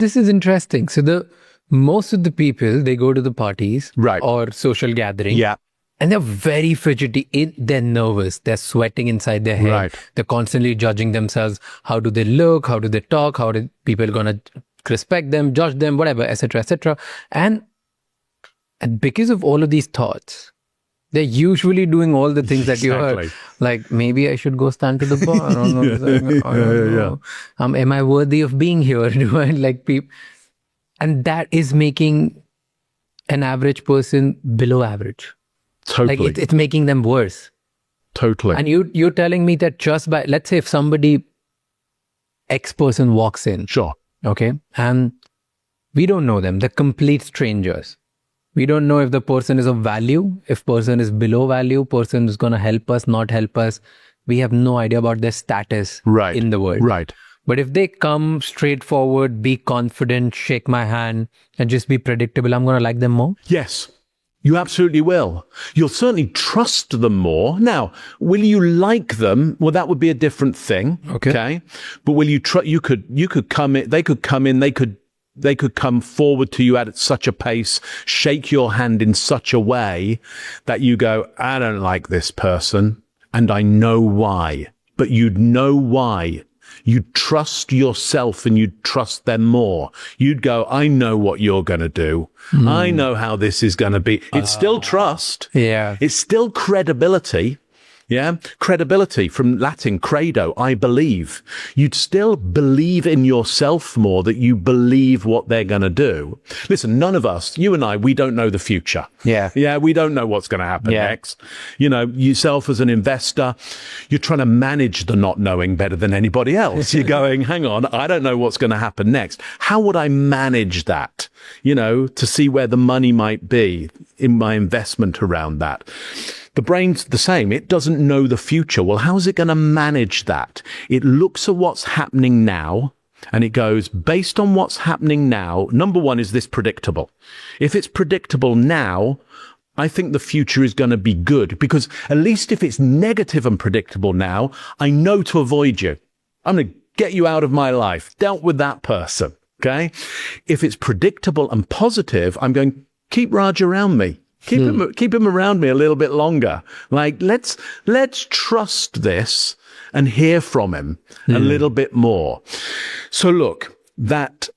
this is interesting. So most of the people, they go to the parties or social gathering. Yeah. And they're very fidgety. They're nervous. They're sweating inside their head. Right. They're constantly judging themselves. How do they look? How do they talk? How are people going to respect them, judge them, whatever, etc., etc. And because of all of these thoughts, they're usually doing all the things that you heard. Like, maybe I should go stand to the bar. I don't know. Am I worthy of being here? Do I like people? And that is making an average person below average. Totally. Like it's making them worse. Totally. And you're telling me that just by, let's say if somebody, X person walks in. Sure. Okay. And we don't know them. They're complete strangers. We don't know if the person is of value, if person is below value, person is going to help us, not help us. We have no idea about their status in the world. Right. But if they come straightforward, be confident, shake my hand, and just be predictable, I'm going to like them more? Yes, you absolutely will. You'll certainly trust them more. Now, will you like them? Well, that would be a different thing. Okay. But will you you could come in, they could come in, they could come forward to you at such a pace, shake your hand in such a way that you go, I don't like this person, and I know why. But you'd know why. You'd trust yourself and you'd trust them more. You'd go, I know what you're going to do. I know how this is going to be. It's still trust. Yeah. It's still credibility. Yeah. Credibility from Latin, credo, I believe. You'd still believe in yourself more, that you believe what they're going to do. Listen, none of us, you and I, we don't know the future. Yeah. Yeah. We don't know what's going to happen next. You know, yourself as an investor, you're trying to manage the not knowing better than anybody else. You're going, hang on, I don't know what's going to happen next. How would I manage that? You know, to see where the money might be in my investment around that. The brain's the same. It doesn't know the future. Well, how is it going to manage that? It looks at what's happening now and it goes, based on what's happening now, number one, is this predictable? If it's predictable now, I think the future is going to be good, because at least if it's negative and predictable now, I know to avoid you. I'm going to get you out of my life. Dealt with that person. Okay. If it's predictable and positive, I'm going, keep Raj around me. Keep him around me a little bit longer. Like, let's trust this and hear from him a little bit more. So look, that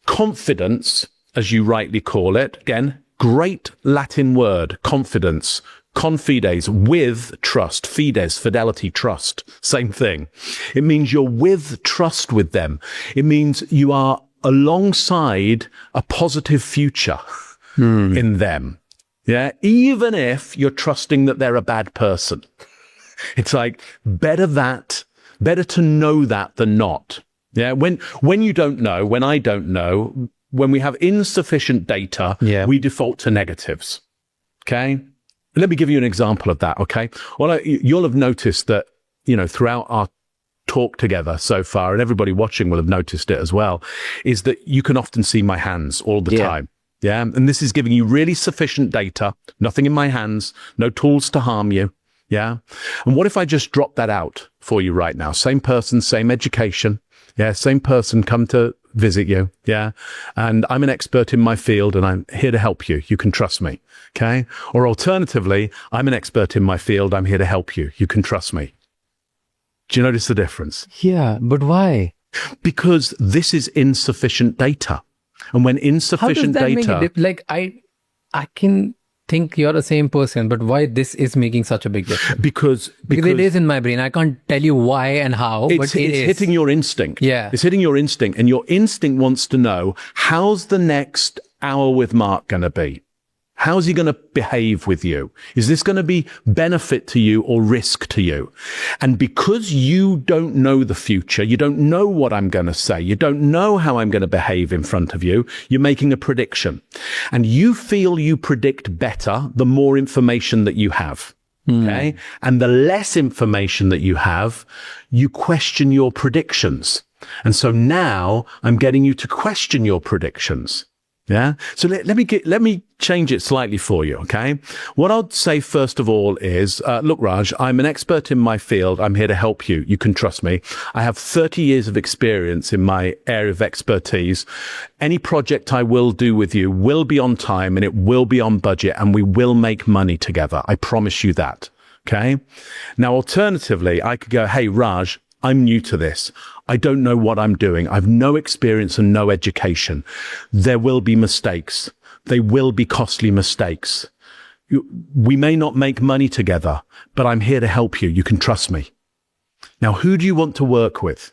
confidence, as you rightly call it, again, great Latin word, confidence, confides, with trust, fides, fidelity, trust, same thing. It means you're with trust with them. It means you are alongside a positive future. In them. Yeah. Even if you're trusting that they're a bad person. It's like better to know that than not. Yeah. When you don't know, when I don't know, when we have insufficient data, we default to negatives. Okay. Let me give you an example of that. Okay. Well, you'll have noticed that, you know, throughout our talk together so far, and everybody watching will have noticed it as well, is that you can often see my hands all the time. Yeah. And this is giving you really sufficient data, nothing in my hands, no tools to harm you. Yeah. And what if I just drop that out for you right now? Same person, same education. Yeah. Same person come to visit you. Yeah. And I'm an expert in my field and I'm here to help you. You can trust me. Okay. Or alternatively, I'm an expert in my field. I'm here to help you. You can trust me. Do you notice the difference? Yeah. But why? Because this is insufficient data. And when insufficient data, like I can think you're the same person, but why this is making such a big difference? Because it is in my brain. I can't tell you why and how, but it's hitting your instinct. Yeah. It's hitting your instinct, and your instinct wants to know, how's the next hour with Mark going to be? How's he going to behave with you? Is this going to be benefit to you or risk to you? And because you don't know the future, you don't know what I'm going to say, you don't know how I'm going to behave in front of you, you're making a prediction. And you feel you predict better the more information that you have. Okay. And the less information that you have, you question your predictions. And so now I'm getting you to question your predictions. Yeah. So let me change it slightly for you. Okay. What I'd say first of all is, look, Raj, I'm an expert in my field. I'm here to help you. You can trust me. I have 30 years of experience in my area of expertise. Any project I will do with you will be on time and it will be on budget and we will make money together. I promise you that. Okay. Now, alternatively, I could go, hey, Raj, I'm new to this. I don't know what I'm doing. I've no experience and no education. There will be mistakes. They will be costly mistakes. We may not make money together, but I'm here to help you. You can trust me. Now, who do you want to work with?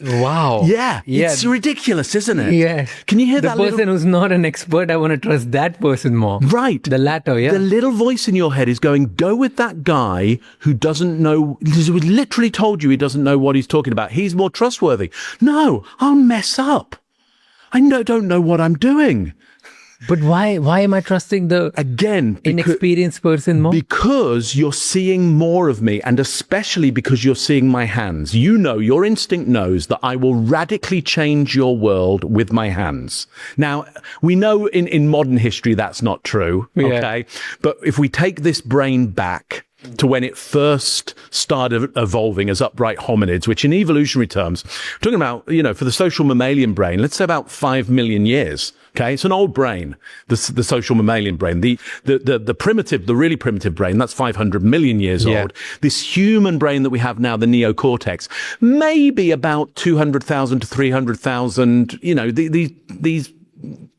Wow. Yeah. It's ridiculous, isn't it? Yeah. Can you hear the that person who's not an expert? I want to trust that person more. Right. The latter, yeah. The little voice in your head is going, go with that guy who doesn't know, who literally told you he doesn't know what he's talking about. He's more trustworthy. No, I'll mess up. I don't know what I'm doing. But why am I trusting the inexperienced person more? Because you're seeing more of me, and especially because you're seeing my hands. You know, your instinct knows that I will radically change your world with my hands. Now, we know in modern history that's not true, okay? But if we take this brain back to when it first started evolving as upright hominids, which in evolutionary terms, we're talking about, for the social mammalian brain, let's say about 5 million years. Okay. It's an old brain, the social mammalian brain, the primitive, the really primitive brain, that's 500 million years old. This human brain that we have now, the neocortex, maybe about 200,000 to 300,000, these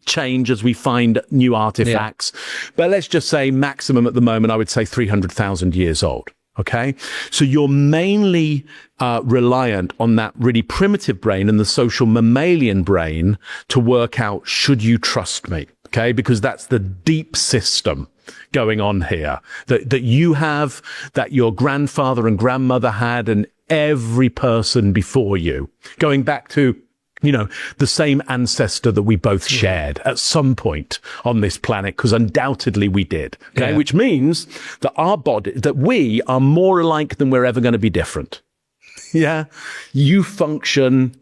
change as we find new artifacts. But let's just say maximum at the moment, I would say 300,000 years old. Okay. So you're mainly reliant on that really primitive brain and the social mammalian brain to work out, should you trust me? Okay. Because that's the deep system going on here that you have, that your grandfather and grandmother had, and every person before you, going back to the same ancestor that we both shared at some point on this planet, because undoubtedly we did. Okay. Which means that that we are more alike than we're ever going to be different. Yeah. You function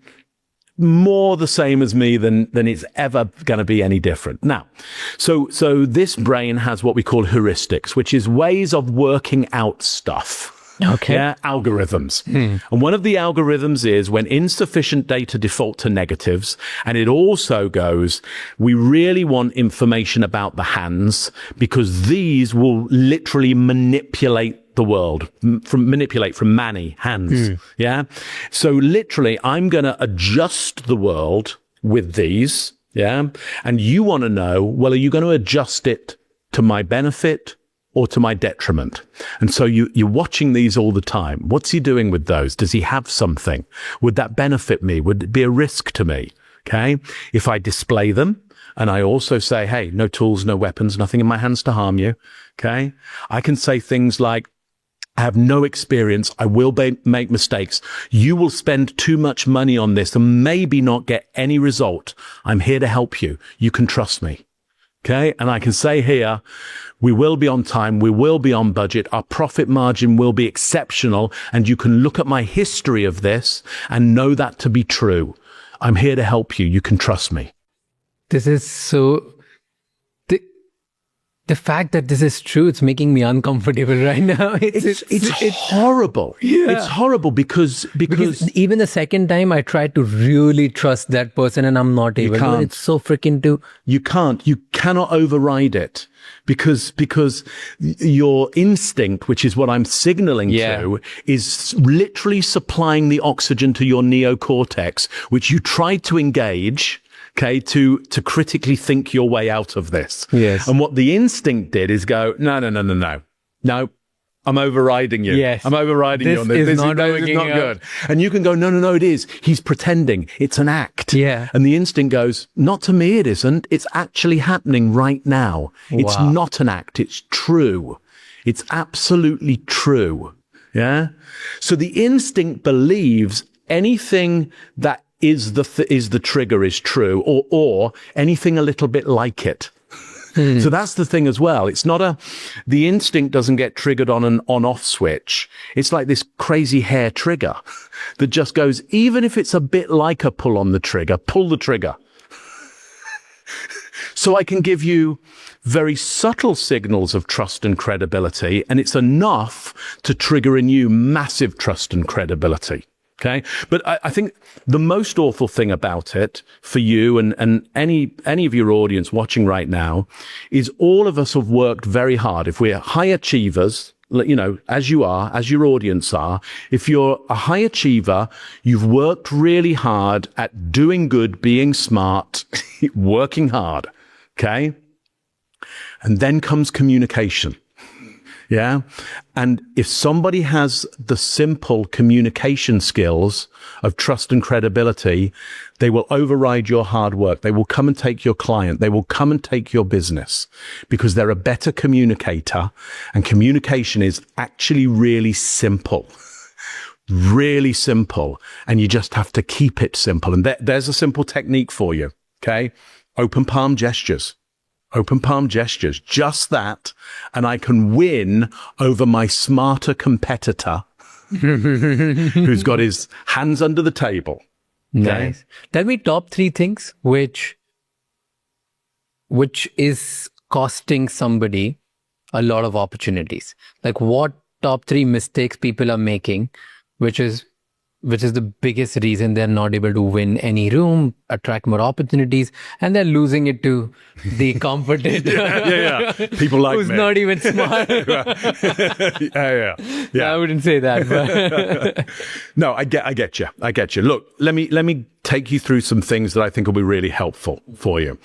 more the same as me than it's ever going to be any different. Now, so this brain has what we call heuristics, which is ways of working out stuff. Okay. Yeah, algorithms. And one of the algorithms is when insufficient data default to negatives. And it also goes, we really want information about the hands, because these will literally manipulate the world, from Manny, hands. Yeah. So literally, I'm going to adjust the world with these. Yeah. And you want to know, well, are you going to adjust it to my benefit or to my detriment? And so you're watching these all the time. What's he doing with those? Does he have something? Would that benefit me? Would it be a risk to me? Okay. If I display them and I also say, hey, no tools, no weapons, nothing in my hands to harm you. Okay. I can say things like, I have no experience. I will make mistakes. You will spend too much money on this and maybe not get any result. I'm here to help you. You can trust me. Okay. And I can say here, we will be on time. We will be on budget. Our profit margin will be exceptional. And you can look at my history of this and know that to be true. I'm here to help you. You can trust me. This is so... The fact that this is true, it's making me uncomfortable right now. It's horrible. Yeah. It's horrible because even the second time I tried to really trust that person and I'm not able to. It's so freaking You cannot override it because your instinct, which is what I'm signaling to, is literally supplying the oxygen to your neocortex, which you tried to engage. Okay, to critically think your way out of this. Yes. And what the instinct did is go, no, I'm overriding you. Yes. I'm overriding you on this. This is not good. And you can go, no, it is. He's pretending. It's an act. Yeah. And the instinct goes, not to me, it isn't. It's actually happening right now. Wow. It's not an act. It's true. It's absolutely true. Yeah. So the instinct believes anything that is the trigger is true, or anything a little bit like it. So that's the thing as well. It's not the instinct doesn't get triggered on an on-off switch. It's like this crazy hair trigger that just goes, even if it's a bit like a pull on the trigger, pull the trigger. So I can give you very subtle signals of trust and credibility, and it's enough to trigger in you massive trust and credibility. Okay. But I think the most awful thing about it for you and any of your audience watching right now is all of us have worked very hard. If we're high achievers, you know, as you are, as your audience are, if you're a high achiever, you've worked really hard at doing good, being smart, working hard. Okay. And then comes communication. Yeah. And if somebody has the simple communication skills of trust and credibility, they will override your hard work. They will come and take your client. They will come and take your business because they're a better communicator. And communication is actually really simple. Really simple. And you just have to keep it simple. And there's a simple technique for you. Okay. Open palm gestures. Open palm gestures, just that, and I can win over my smarter competitor who's got his hands under the table. Okay? Nice. Tell me top 3 things which is costing somebody a lot of opportunities. Like what top 3 mistakes people are making, which is the biggest reason they're not able to win any room, attract more opportunities, and they're losing it to the competitor. yeah. People like who's me. not even smart. Yeah. I wouldn't say that. But No, I get you. Look, let me take you through some things that I think will be really helpful for you.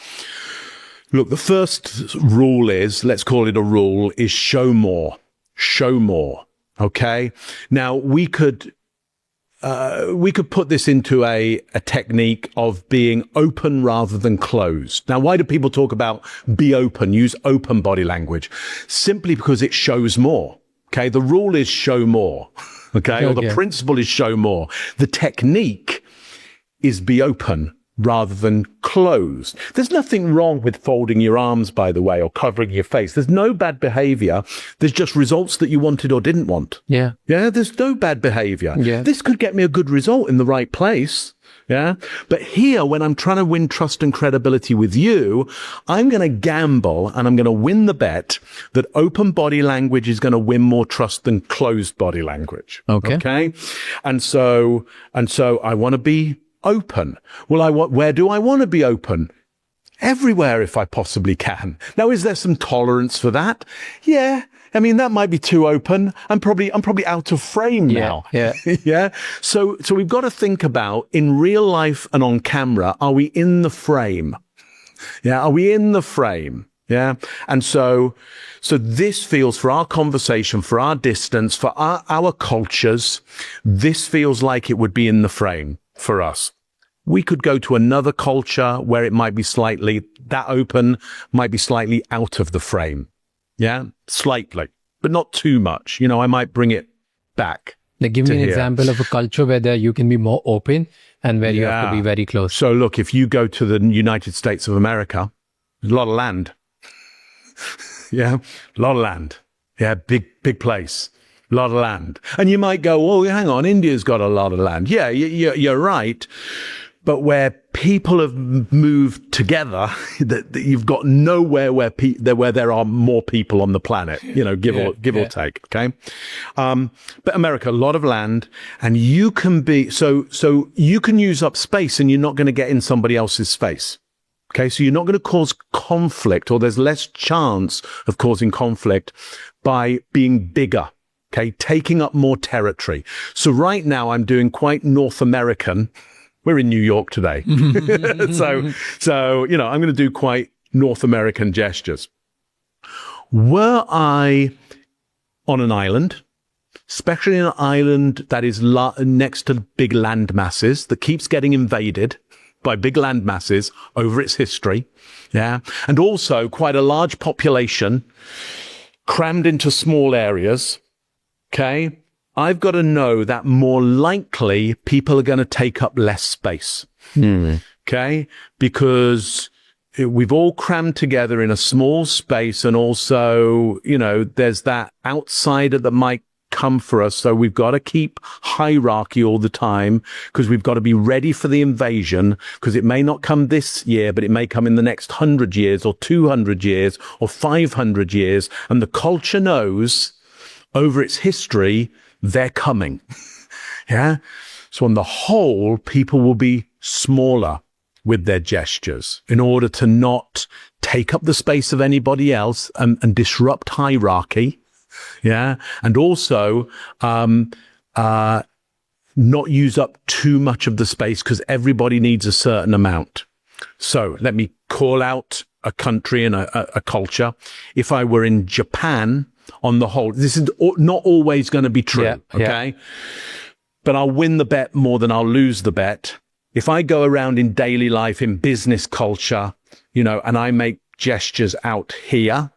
Look, the first rule is, let's call it a rule, is show more. Show more. Okay. Now we could put this into a technique of being open rather than closed. Now, why do people talk about be open, use open body language? Simply because it shows more. Okay. The rule is show more. Okay. Or the principle is show more. The technique is be open rather than closed. There's nothing wrong with folding your arms, by the way, or covering your face. There's no bad behavior. There's just results that you wanted or didn't want. yeah. Yeah, there's no bad behavior. Yeah. This could get me a good result in the right place. Yeah. But here, when I'm trying to win trust and credibility with you, I'm going to gamble and I'm going to win the bet that open body language is going to win more trust than closed body language. Okay. Okay. And so I want to be open. Well, where do I want to be open? Everywhere if I possibly can. Now, is there some tolerance for that? Yeah. I mean, that might be too open. I'm probably out of frame now. Yeah. Yeah. So we've got to think about in real life and on camera, are we in the frame? Yeah. Are we in the frame? Yeah. And so this feels for our conversation, for our distance, for our cultures, this feels like it would be in the frame for us. We could go to another culture where it might be slightly that open, might be slightly out of the frame. Yeah, slightly, but not too much. You know, I might bring it back. Like, give me an example of a culture where you can be more open and where you have to be very close. So look, if you go to the United States of America, there's a lot of land. Yeah, a lot of land. Yeah, big place. A lot of land. And you might go, oh, hang on, India's got a lot of land. Yeah, you're right. But where people have moved together, that you've got nowhere where there are more people on the planet, you know, give or take. Okay. But America, a lot of land, and you can be, so you can use up space and you're not going to get in somebody else's space. Okay. So you're not going to cause conflict, or there's less chance of causing conflict by being bigger. Okay, taking up more territory. So right now I'm doing quite North American. We're in New York today. So, you know, I'm going to do quite North American gestures. Were I on an island, especially an island that is next to big land masses that keeps getting invaded by big land masses over its history. Yeah. And also quite a large population crammed into small areas. Okay, I've got to know that more likely people are going to take up less space. Okay, because we've all crammed together in a small space, and also, you know, there's that outsider that might come for us. So we've got to keep hierarchy all the time, because we've got to be ready for the invasion, because it may not come this year, but it may come in the next 100 years or 200 years or 500 years. And the culture knows over its history, they're coming. Yeah. So on the whole, people will be smaller with their gestures in order to not take up the space of anybody else and disrupt hierarchy. Yeah. And also, not use up too much of the space, because everybody needs a certain amount. So let me call out a country and a culture. If I were in Japan, on the whole, this is not always going to be true. Yeah, okay. Yeah. But I'll win the bet more than I'll lose the bet. If I go around in daily life, in business culture, and I make gestures out here,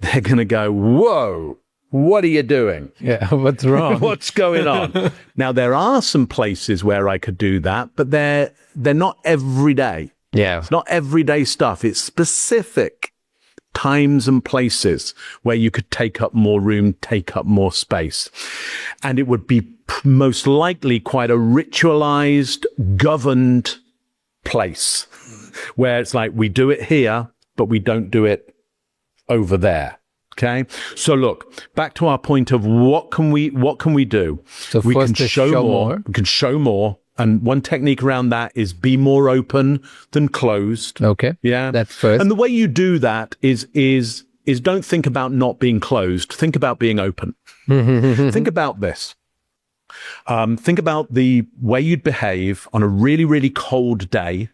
they're going to go, whoa, what are you doing? Yeah, what's wrong? What's going on? Now, there are some places where I could do that, but they're not every day. Yeah. It's not everyday stuff. It's specific times and places where you could take up more room, take up more space. And it would be most likely quite a ritualized, governed place where it's like, we do it here, but we don't do it over there. Okay. So look, back to our point of what can we do? So we first can is show show more. more. We can show more. And one technique around that is be more open than closed. Okay. Yeah. That's first. And the way you do that is don't think about not being closed. Think about being open. Think about this. Think about the way you'd behave on a really, really cold day.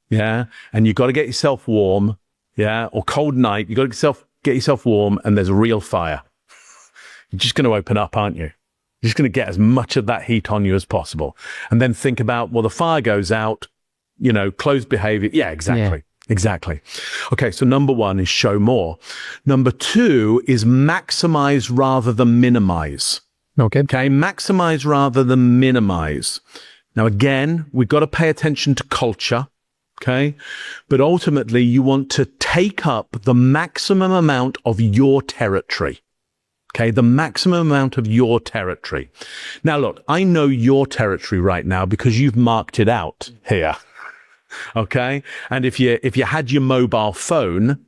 Yeah. And you've got to get yourself warm. Yeah. Or cold night. You've got to get yourself warm, and there's a real fire. You're just going to open up, aren't you? You're just going to get as much of that heat on you as possible. And then think about, well, the fire goes out, closed behavior. Yeah, exactly. Yeah. Exactly. Okay. So number one is show more. Number two is maximize rather than minimize. Okay. Okay. Maximize rather than minimize. Now, again, we've got to pay attention to culture. Okay. But ultimately, you want to take up the maximum amount of your territory. Okay. The maximum amount of your territory. Now, look, I know your territory right now because you've marked it out here. Okay. And if you had your mobile phone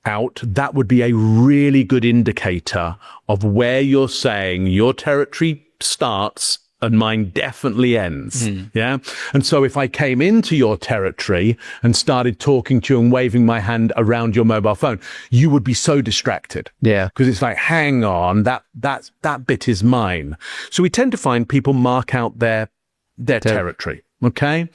out, that would be a really good indicator of where you're saying your territory starts and mine definitely ends. Yeah. And so if I came into your territory and started talking to you and waving my hand around your mobile phone, you would be so distracted. Yeah. Because it's like, hang on, that bit is mine. So we tend to find people mark out their territory. Okay.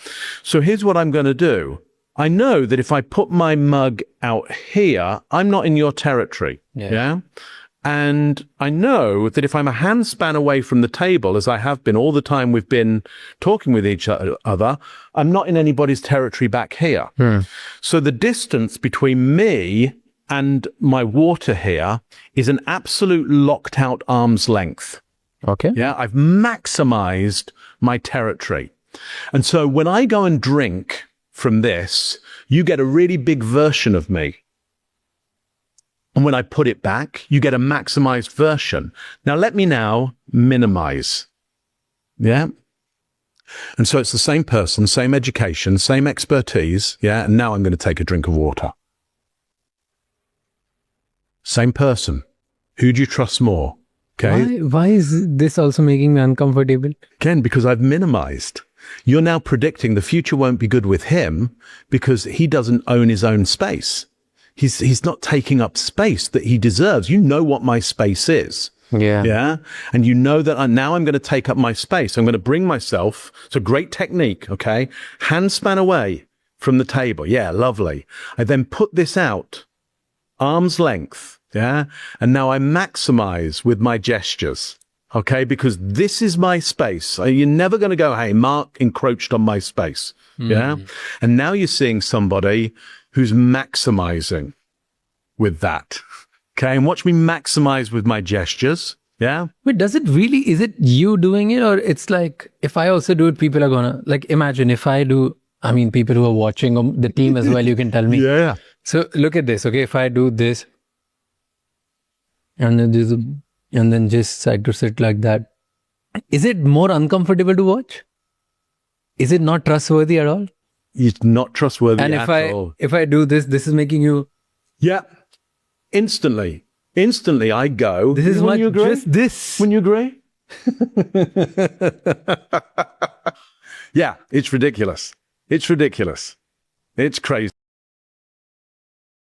So here's what I'm going to do. I know that if I put my mug out here, I'm not in your territory. Yeah. And I know that if I'm a handspan away from the table, as I have been all the time we've been talking with each other, I'm not in anybody's territory back here. So the distance between me and my water here is an absolute locked out arm's length. Okay. Yeah. I've maximized my territory. And so when I go and drink from this, you get a really big version of me. And when I put it back, you get a maximized version. Now let me now minimize. Yeah. And so it's the same person, same education, same expertise. Yeah. And now I'm going to take a drink of water. Same person. Who do you trust more? Okay. Why is this also making me uncomfortable? Again, because I've minimized. You're now predicting the future won't be good with him because he doesn't own his own space. He's not taking up space that he deserves. You know what my space is. Yeah. Yeah. And you know that now I'm going to take up my space. I'm going to bring myself. It's a great technique. Okay. Handspan away from the table. Yeah. Lovely. I then put this out arm's length. Yeah. And now I maximize with my gestures. Okay. Because this is my space. You're never going to go, hey, Mark encroached on my space. Yeah. And now you're seeing somebody who's maximizing with that. Okay. And watch me maximize with my gestures. Yeah. But is it you doing it, or it's like, if I also do it, people are gonna, like, imagine if I do, I mean, people who are watching, the team as well, you can tell me. Yeah. So look at this. Okay. If I do this and then there's and then just decide to sit like that. Is it more uncomfortable to watch? Is it not trustworthy at all? It's not trustworthy And at all. if I do this, this is making you. Yeah. Instantly I go. This is Wouldn't you agree? just this. Wouldn't you agree? Yeah, it's ridiculous. It's ridiculous. It's crazy.